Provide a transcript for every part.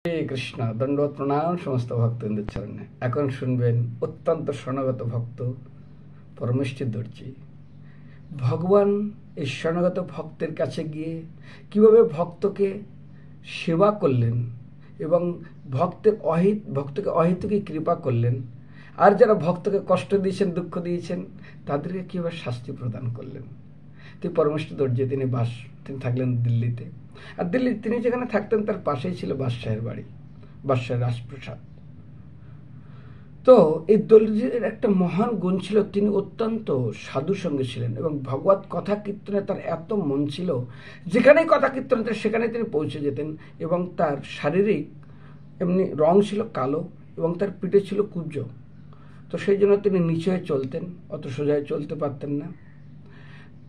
হরে কৃষ্ণ। দণ্ডবত প্রণাম সমস্ত ভক্তবৃন্দের চরণে। এখন শুনবেন অত্যন্ত শরণাগত ভক্ত পরমেষ্ঠী দর্জি ভগবান এই শরণাগত ভক্তের কাছে গিয়ে কিভাবে ভক্তকে সেবা করলেন এবং ভক্তকে অহেতুকে কৃপা করলেন, আর যারা ভক্তকে কষ্ট দিয়েছেন, দুঃখ দিয়েছেন, তাদেরকে কীভাবে শাস্তি প্রদান করলেন। তিনি পরমেষ্ঠী দর্জি তিনি থাকলেন দিল্লিতে। আর দিল্লি তিনি যেখানে থাকতেন তার পাশেই ছিল বাদশাহের বাড়ি, বাদশাহের রাজপ্রাসাদ। তো এই দর্জির একটা মহান গুণ ছিল, তিনি অত্যন্ত সাধু সঙ্গে ছিলেন এবং ভগবত কথা কীর্তনে তার এত মন ছিল, যেখানেই কথা কীর্তন হতেন সেখানেই তিনি পৌঁছে যেতেন। এবং তার শারীরিক এমনি রং ছিল কালো এবং তার পিঠে ছিল কুব্জ। তো সেই জন্য তিনি নিচে হয়ে চলতেন, অত সোজায় চলতে পারতেন না,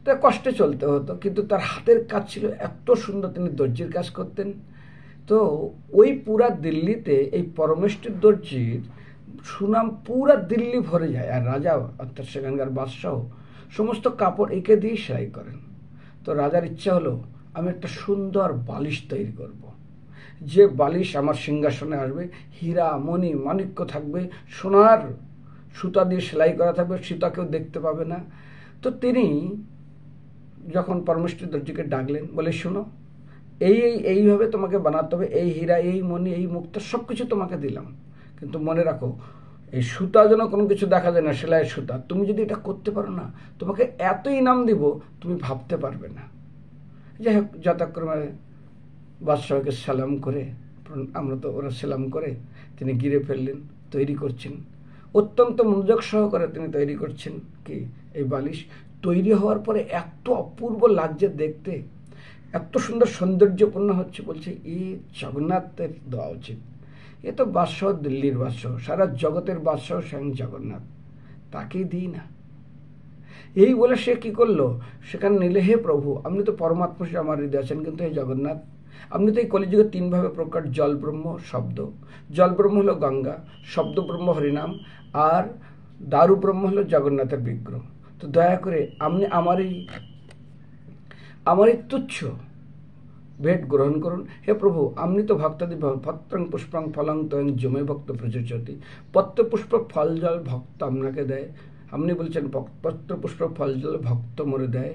তা কষ্টে চলতে হতো। কিন্তু তার হাতের কাজ ছিল এত সুন্দর, তিনি দর্জির কাজ করতেন। তো ওই পুরা দিল্লিতে এই পরমেষ্ঠী দর্জির সুনাম পুরা দিল্লি ভরে যায়। আর রাজা অর্থাৎ সেখানকার বাদশাহ সমস্ত কাপড় এঁকে দিয়ে সেলাই করেন। তো রাজার ইচ্ছা হলো, আমি একটা সুন্দর বালিশ তৈরি করব, যে বালিশ আমার সিংহাসনে আসবে, হীরা মণি মাণিক্য থাকবে, সোনার সুতা দিয়ে সেলাই করা থাকবে, সুতা কেউ দেখতে পাবে না। তো তিনি যখন পরমেষ্ঠী দর্জিকে ডাকলেন, বলে শোনো, এইভাবে তোমাকে বানাতে হবে, এই হীরা এই মণি এই মুক্তা সব কিছু তোমাকে দিলাম, কিন্তু মনে রাখো এই সুতা যেন কোনো কিছু দেখা যায় না, সেলাইয়ের সুতা। তুমি যদি এটা করতে পারো না, তোমাকে এত ইনাম দিব তুমি ভাবতে পারবে না। যাই হোক, যথাক্রমে বাদশাহকে সালাম করে, ওরা সালাম করে তিনি গিরে ফেললেন, তৈরি করছেন অত্যন্ত মনোযোগ সহকারে তিনি তৈরি করছেন কি এই বালিশ। তৈরি হওয়ার পরে এত অপূর্ব লাগছে দেখতে, এত সুন্দর সৌন্দর্যপূর্ণ হচ্ছে, বলছে এই জগন্নাথের দেওয়া উচিত। এ তো বাদশাহ, দিল্লির বাদশাহ, সারা জগতের বাদশাহ স্বয়ং জগন্নাথ, তাকেই দিই না। এই বলে সে কি করলো, সেখানে নিলে, হে প্রভু, আপনি তো পরমাত্মা আমার হৃদয় আছেন, কিন্তু হে জগন্নাথ, আপনি তো এই কলিযুগে তিনভাবে প্রকার, জল ব্রহ্ম, শব্দ। জল ব্রহ্ম হলো গঙ্গা, শব্দ ব্রহ্ম হরিনাম, আর দারু ব্রহ্ম হলো জগন্নাথের বিগ্রহ। তো দয়া করে আপনি আমার এই তুচ্ছ ভেট গ্রহণ করুন। হে প্রভু, আপনি তো ভক্তাদি পত্রং পুষ্পং ফলং তয়ং জমে ভক্ত প্রযোজতি। পত্র পুষ্প ফল জল ভক্ত আপনাকে দেয়। আপনি বলছেন পত্র পুষ্প ফল জল ভক্ত মরে দেয়,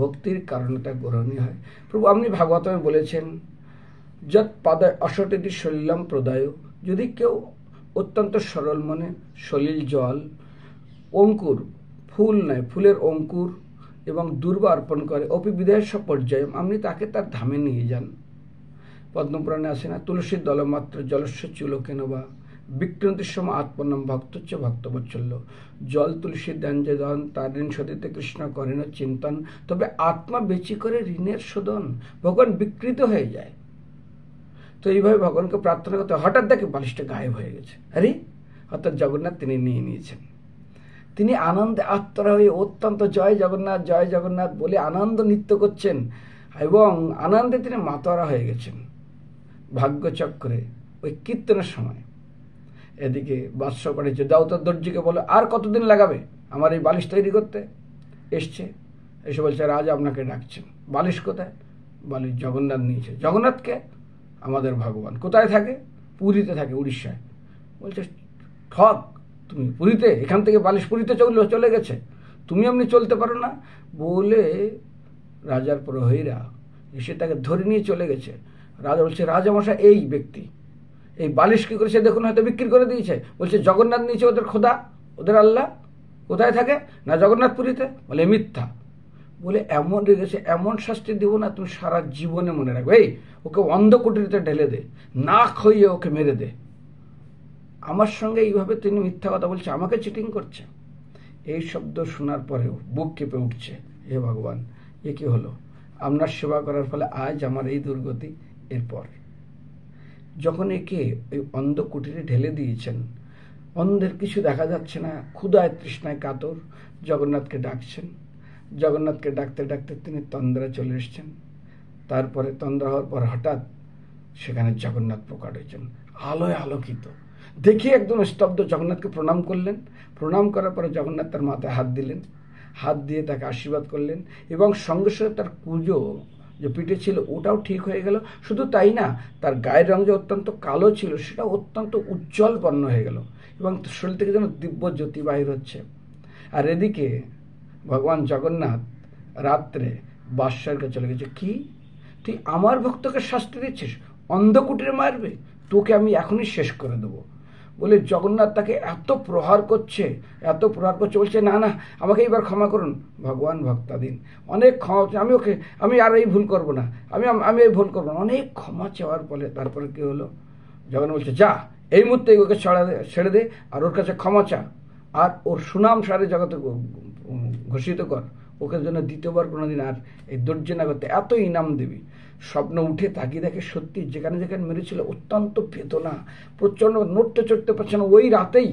ভক্তির কারণে তা গ্রহণীয় হয়। প্রভু, আপনি ভাগবতমে বলেছেন, যৎ পাদায় অসটিটি সলিলম প্রদায়। যদি কেউ অত্যন্ত সরল মনে সলিল জল, অঙ্কুর ফুল নেয়, ফুলের অঙ্কুর এবং দুর্বা অর্পণ করে, অপি বিদায় সব পর্যায়ে, আপনি তাকে তার ধামে নিয়ে যান। পদ্মপুরাণে আসে না, তুলসীর দলমাত্র জলস্য চুলো কেন বা, বিক্রান্তির সময় আত্মনাম ভক্তচ্চ ভক্তবৎসল্য। জল তুলসীর দেন যে দান, তার ঋণ শোধিতে কৃষ্ণ করেন চিন্তন। তবে আত্মা বেচি করে ঋণের শোধন, ভগবান বিকৃত হয়ে যায়। তো এইভাবে ভগবানকে প্রার্থনা করতে হঠাৎ দেখে বালিশটা গায়েব হয়ে গেছে। আরে, অর্থাৎ জগন্নাথ তিনি নিয়ে নিয়েছেন। তিনি আনন্দে আত্মরা হয়ে অত্যন্ত জয় জগন্নাথ বলে আনন্দ নৃত্য করছেন এবং আনন্দে তিনি মাতোয়ারা হয়ে গেছেন ভাগ্যচক্রে ওই কীর্তনের সময়। এদিকে বাদশাহ পাঠিয়েছে, যাও তো দর্জিকে বলো, আর কতদিন লাগাবে আমার এই বালিশ তৈরি করতে। এসে বলছে, রাজা আপনাকে ডাকছেন। বালিশ কোথায়? বালিশ জগন্নাথ নিয়েছে। জগন্নাথকে? আমাদের ভগবান। কোথায় থাকে? পুরীতে থাকে, উড়িষ্যায়। বলছে, ঠক, তুমি পুরীতে, এখান থেকে বালিশ পুরীতে চলে গেছে, তুমি এমনি চলতে পারো না বলে রাজার প্রহরীরা এসে তাকে ধরে নিয়ে চলে গেছে। রাজা বলছে, রাজামশাই, এই ব্যক্তি এই বালিশ কি করেছে দেখুন, হয়তো বিক্রি করে দিয়েছে। বলছে, জগন্নাথ নিচে ওদের খোদা, ওদের আল্লাহ। কোথায় থাকে? না জগন্নাথ পুরীতে। বলে, মিথ্যা। বলে, এমন রেগেছে, এমন শাস্তি দেবো না তুমি সারা জীবনে মনে রাখবে। এই ওকে অন্ধকুটিতে ঢেলে দে, না খাইয়ে ওকে মেরে দে। আমার সঙ্গে এইভাবে তিনি মিথ্যা কথা বলছে, আমাকে চিটিং করছে। এই শব্দ শোনার পরেও বুক কেঁপে উঠছে, হে ভগবান, এ কি হলো? আপনার সেবা করার ফলে আজ আমার এই দুর্গতি। এরপর যখন একে ওই অন্ধ কুটিরে ঢেলে দিয়েছেন, অন্ধের কিছু দেখা যাচ্ছে না, ক্ষুধায় তৃষ্ণায় কাতর, জগন্নাথকে ডাকছেন। জগন্নাথকে ডাকতে ডাকতে তিনি তন্দ্রা চলে এসছেন। তারপরে তন্দ্রা হওয়ার পর হঠাৎ সেখানে জগন্নাথ প্রকট হয়েছেন, আলোয় আলোকিত। দেখে একদম স্তব্ধ। জগন্নাথকে প্রণাম করলেন। প্রণাম করার পরে জগন্নাথ তার মাথায় হাত দিলেন, হাত দিয়ে তাকে আশীর্বাদ করলেন এবং সঙ্গে সঙ্গে তার কুঁজো যে পিঠে ছিল ওটাও ঠিক হয়ে গেল। শুধু তাই না, তার গায়ের রং যে অত্যন্ত কালো ছিল সেটা অত্যন্ত উজ্জ্বল বর্ণ হয়ে গেল এবং শরীর থেকে যেন দিব্য জ্যোতি বাহির হচ্ছে। আর এদিকে ভগবান জগন্নাথ রাত্রে বাদশাহের কাছে চলে গেছে। কি, তুই আমার ভক্তকে শাস্তি দিচ্ছিস? অন্ধকুটিরে মারবে? তোকে আমি এখনই শেষ করে দেবো বলে জগন্নাথ তাকে এত প্রহার করছে, বলছে না না, আমাকে এবার ক্ষমা করুন। ভগবান ভক্তাধীন, অনেক ক্ষমা, আমি আর এই ভুল করবো না, আমি এই ভুল করবো না। অনেক ক্ষমা চাওয়ার ফলে তারপরে কি হলো, জগন্নাথ বলছে যা এই মুহূর্তে ওকে ছেড়ে দে আর ওর কাছে ক্ষমা চা, আর ওর সুনাম সারে জগতে ঘোষিত কর, ওকে জন্য দ্বিতীয়বার কোনোদিন আর এই দর্জি না করতে, এত ইনাম দিবি। স্বপ্ন উঠে তাকিয়ে দেখে সত্যি যেখানে যেখানে মেরেছিল অত্যন্ত বেদনা, প্রচন্ড, নড়তে চড়তে পারছে না। ওই রাতেই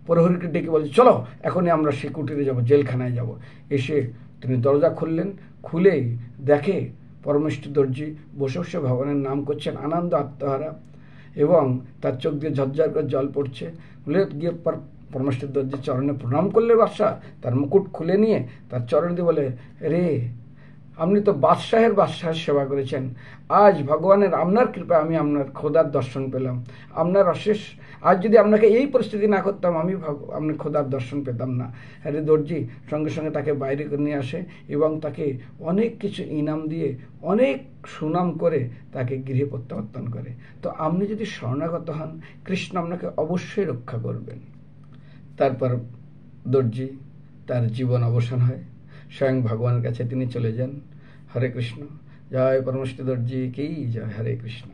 প্রহরীকে ডেকে বলছে চলো এখনই আমরা সে কুটিরে যাবো, জেলখানায় যাব। এসে তিনি দরজা খুললেন, খুলেই দেখে পরমেষ্ঠ দর্জি বসে বসে ভগবানের নাম করছেন আনন্দ আত্মহারা, এবং তার চোখ দিয়ে ঝরঝর করে জল পড়ছে। বলে গিয়ে পরমেষ্ঠ দর্জি চরণে প্রণাম করলে বাদশাহ, তার মুকুট খুলে নিয়ে তার চরণ দিয়ে বলে, রে আপনি তো বাদশাহের সেবা করেছেন, আজ ভগবানের আপনার কৃপায় আমি আপনার খোদার দর্শন পেলাম, আপনার অশেষ, আজ যদি আপনাকে এই পরিস্থিতি না করতাম আমি আপনার খোদার দর্শন পেতাম না। আরে দর্জি সঙ্গে সঙ্গে তাকে বাইরে করে নিয়ে আসে এবং তাকে অনেক কিছু ইনাম দিয়ে অনেক সুনাম করে তাকে গৃহে প্রত্যাবর্তন করে। তো আপনি যদি শরণাগত হন, কৃষ্ণ আপনাকে অবশ্যই রক্ষা করবেন। তারপর দর্জি তার জীবন অবসান হয়, স্বয়ং ভগবানের কাছে তিনি চলে যান। হরে কৃষ্ণ, জয় পরমেষ্ঠ দর্জি কি জয়, হরে কৃষ্ণ।